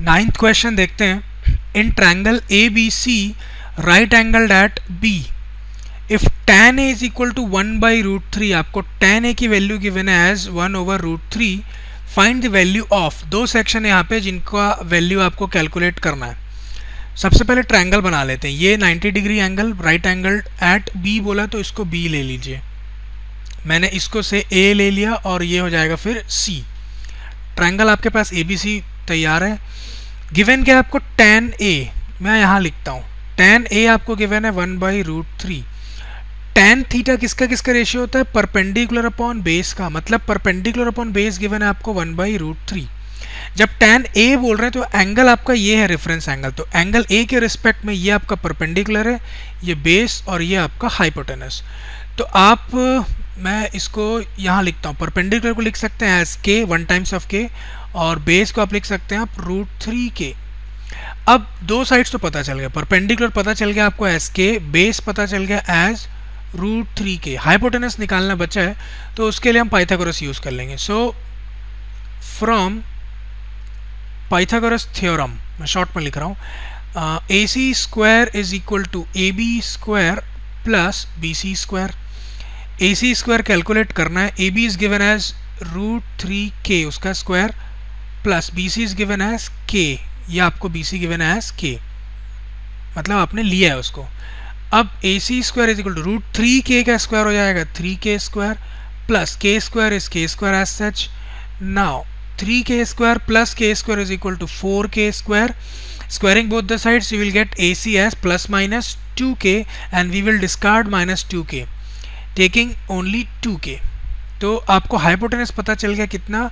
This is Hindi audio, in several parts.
नाइन्थ क्वेश्चन देखते हैं। In triangle A B C right angled at B if tan a is equal to 1/√3, आपको tan a की वैल्यू गिवन है as 1/√3, find the value of. दो सेक्शन यहाँ पे जिनका वैल्यू आपको कैलकुलेट करना है। सबसे पहले ट्रायंगल बना लेते हैं। ये 90 degree angle right angle at B बोला तो इसको बी ले लीजिए। मैंने इसको से ए ले लिया और ये हो जाएगा फिर सी। ट्रायंगल आपके पास ए बी सी तैयार है। गिवन क्या है आपको? tan a, मैं यहाँ लिखता हूँ tan a आपको गिवन है 1/√3। tan थीटा किसका किसका रेशियो होता है? परपेंडिकुलर अपॉन बेस का, मतलब परपेंडिकुलर अपॉन बेस गिवन है आपको 1/√3। जब tan a बोल रहे हैं तो एंगल आपका ये है रेफरेंस एंगल, तो एंगल a के रिस्पेक्ट में ये आपका परपेंडिकुलर है, ये बेस और ये आपका हाइपोटेनस। तो आप मैं इसको यहाँ लिखता हूँ, परपेंडिकुलर को लिख सकते हैं as k 1 times of k और बेस को आप लिख सकते हैं आप √3k। अब दो साइड्स तो पता चल गया, परपेंडिकुलर पता चल गया आपको एज k, बेस पता चल गया एज √3k। हाइपोटेनस निकालना बचा है तो उसके लिए हम पाइथागोरस यूज कर लेंगे। सो फ्रॉम पाइथागोरस थ्योरम, मैं शॉर्ट में लिख रहा हूँ, AC² is equal to AB² plus BC²। AC² calculate करना है, AB is given as √3k उसका square plus BC is given as k, ये आपको BC गिवन एज k, मतलब आपने लिया है उसको। अब AC² is equal to √3k का स्क्वायर हो जाएगा 3k² plus k² is k² as such. Now 3k² plus k² is equal to 4k². Squaring both the sides you will get AC as plus minus 2k and we will discard minus 2k taking only 2k। तो आपको हाइपोटेनस पता चल गया कितना?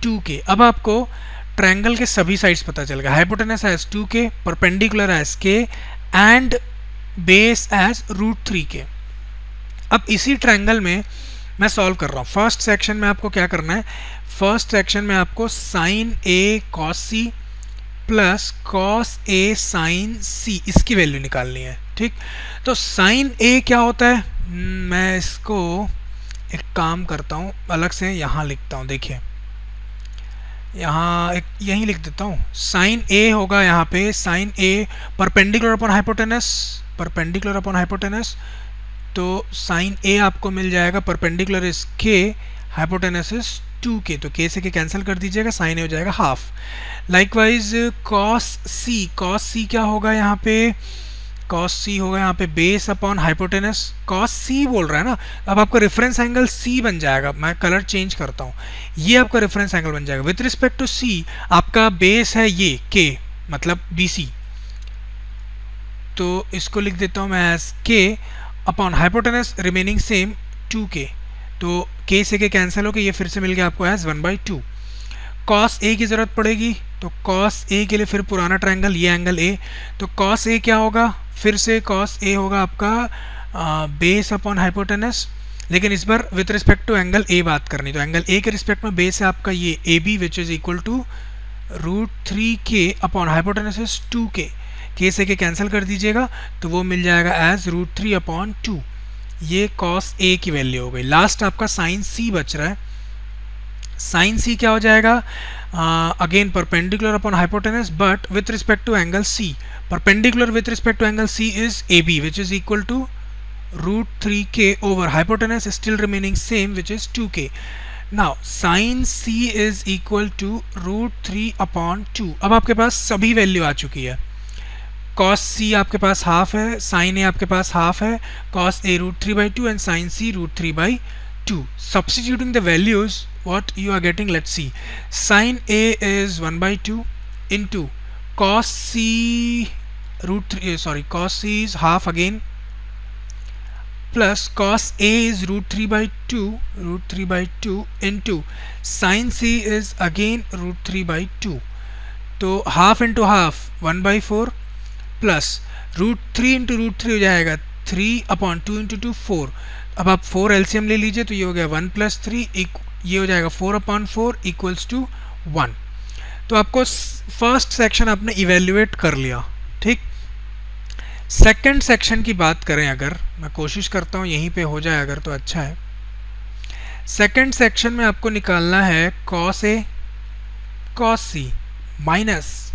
2k। अब आपको ट्रायंगल के सभी साइड्स पता चल गया। Hypotenuse as 2k, perpendicular as k and base as √3k। अब इसी ट्रायंगल में मैं सॉल्व कर रहा हूँ। फर्स्ट सेक्शन में आपको क्या करना है? फर्स्ट सेक्शन में आपको sin a cos c plus cos a sin c इसकी वैल्यू निकालनी है। ठीक, तो sin a क्या होता है? मैं इसको एक काम करता हूँ, अलग से यहाँ लिखता हूँ। देखिए यहाँ एक यहीं लिख देता हूँ। sin a होगा यहाँ पे sin a perpendicular upon hypotenuse, perpendicular upon hypotenuse, तो sin a आपको मिल जाएगा perpendicular is k, hypotenuse is 2k, तो k से k कैंसिल कर दीजिएगा, sin a हो जाएगा हाफ। लाइकवाइज cos c क्या होगा यहाँ पे? cos c होगा यहाँ पे base upon hypotenuse, cos c बोल रहा है ना। अब आपका रेफरेंस एंगल c बन जाएगा, मैं कलर चेंज करता हूँ, ये आपका रेफरेंस एंगल बन जाएगा। विथ रिस्पेक्ट टू c आपका बेस है ये k, मतलब BC, तो इसको लिख देता हूँ मैं as k upon hypotenuse remaining same 2k, तो k से k कैंसिल हो के ये फिर से मिल गया आपको एज 1/2। cos a की ज़रूरत पड़ेगी, तो cos a के लिए फिर पुराना ट्रायंगल, ये एंगल a, तो cos a क्या होगा? फिर से cos a होगा आपका बेस अपॉन हाइपोटेनस, लेकिन इस बार with respect to angle a बात करनी, तो एंगल a के रिस्पेक्ट में बेस है आपका ये AB which is equal to √3k upon hypotenuse is 2k, k से k कैंसिल कर दीजिएगा तो वो मिल जाएगा एज √3/2। ये cos a की वैल्यू हो गई। लास्ट आपका sin c बच रहा है। sin c क्या हो जाएगा? Again perpendicular upon hypotenuse but with respect to angle c, perpendicular with respect to angle c is AB which is equal to √3k over hypotenuse still remaining same which is 2k। Now sin c is equal to √3/2। अब आपके पास सभी वैल्यू आ चुकी है। cos c आपके पास हाफ है, sin a आपके पास हाफ है, cos a √3/2 and sin c √3/2। Substituting the values, what you are getting, let's see. Sin a is 1/2 into cos c cos c is half again, plus cos a is √3/2 into sin c is again √3/2, तो half into half 1/4 plus √3 into √3 हो जाएगा 3/2 इंटू 2 4। अब आप 4 LCM ले लीजिए तो ये हो गया 1 + 3, ये हो जाएगा 4/4 इक्वल्स टू 1। तो आपको फर्स्ट सेक्शन आपने इवेल्युएट कर लिया। ठीक, सेकंड सेक्शन की बात करें, अगर मैं कोशिश करता हूँ यहीं पे हो जाए अगर तो अच्छा है। सेकंड सेक्शन में आपको निकालना है cos a cos c minus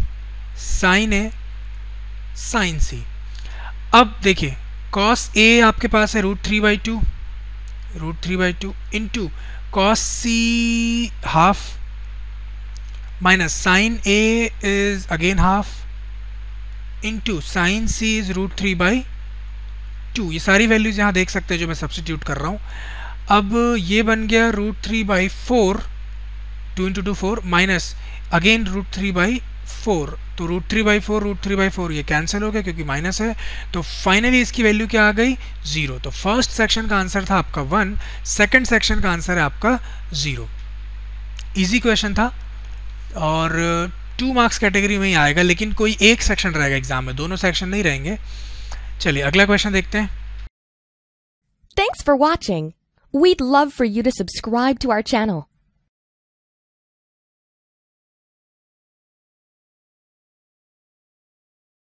sine A sine C. अब देखिए कॉस ए आपके पास है √3/2 into cos C half minus sine A is again half into sine C is √3/2। ये सारी वैल्यूज यहाँ देख सकते हैं जो मैं सब्स्टिट्यूट कर रहा हूँ। अब ये बन गया √3/4, 2 × 2 4 माइनस अगेन √3/4, तो √3/4 ये कैंसिल हो गया क्योंकि माइनस है। तो फाइनली इसकी वैल्यू क्या आ गई 0। तो फर्स्ट सेक्शन का आंसर था आपका 1, सेकंड सेक्शन का आंसर है आपका 0। इजी क्वेश्चन था और 2 मार्क्स कैटेगरी में ही आएगा, लेकिन कोई एक सेक्शन रहेगा एग्जाम में, दोनों सेक्शन नहीं रहेंगे। चलिए अगला क्वेश्चन देखते हैं। Thanks for watching. We'd love for you to subscribe to our channel.